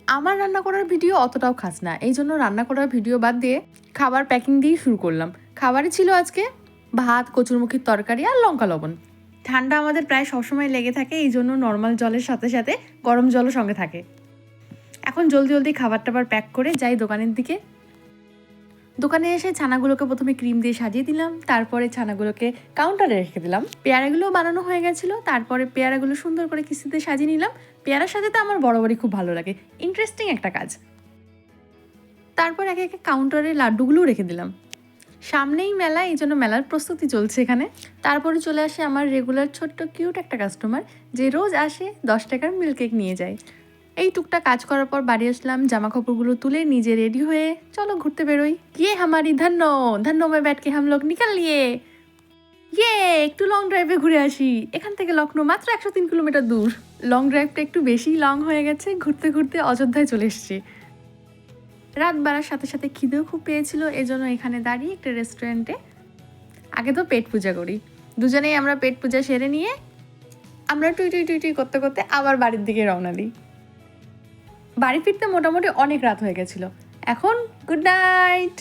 আমার রান্না করার ভিডিও অতটাও খাস না, এই জন্য রান্না করার ভিডিও বাদ দিয়ে খাবার প্যাকিং দিয়েই শুরু করলাম। খাবারই ছিল আজকে ভাত, কচুরমুখির তরকারি আর লঙ্কা লবণ। ঠান্ডা আমাদের প্রায় সবসময় লেগে থাকে, এই জন্য নর্মাল জলের সাথে সাথে গরম জলও সঙ্গে থাকে। এখন জলদি জলদি খাবার টাবার প্যাক করে যাই দোকানের দিকে। দোকানে এসে ছানাগুলোকে প্রথমে ক্রিম দিয়ে সাজিয়ে দিলাম, তারপরে ছানাগুলোকে কাউন্টারে রেখে দিলাম। পেয়ারাগুলোও বানানো হয়ে গেছিলো, তারপরে পেয়ারাগুলো সুন্দর করে কিস্তিতে সাজিয়ে নিলাম। পেয়ারার সাথে তো আমার বরাবরই খুব ভালো লাগে, ইন্টারেস্টিং একটা কাজ। তারপর একে একে কাউন্টারে লাড্ডুগুলোও রেখে দিলাম। সামনেই মেলা, এই জন্য মেলার প্রস্তুতি চলছে এখানে। তারপরে চলে আসে আমার রেগুলার ছোট্ট কিউট একটা কাস্টমার, যে রোজ আসে 10 টাকার মিল্ক কেক নিয়ে যায়। এই টুকটা কাজ করার পর বাড়ি আসলাম, জামা কাপড়গুলো তুলে নিজে রেডি হয়ে চলো ঘুরতে বেরোই। ইয়ে হামারি ধন্য ধন্য মে ব্যাট কে হাম লোগ নিকাল লিয়ে ইয়ে একটু লং ড্রাইভে ঘুরে আসি। এখান থেকে লখনৌ মাত্র 103 কিলোমিটার দূর। লং ড্রাইভটা একটু বেশি লং হয়ে গেছে, ঘুরতে ঘুরতে অযোধ্যায় চলে এসেছি। রাত বাড়ার সাথে সাথে খিদেও খুব পেয়েছিল, এজন্য এখানে দাঁড়িয়ে একটা রেস্টুরেন্টে আগে তো পেট পূজা করি। দুজনেই আমরা পেট পূজা সেরে নিয়ে আমরা টুই টুই টুই টুই করতে করতে আবার বাড়ির দিকে রওনা দিই। বাড়ি ফিরতে মোটামুটি অনেক রাত হয়ে গেছিল। এখন গুড নাইট।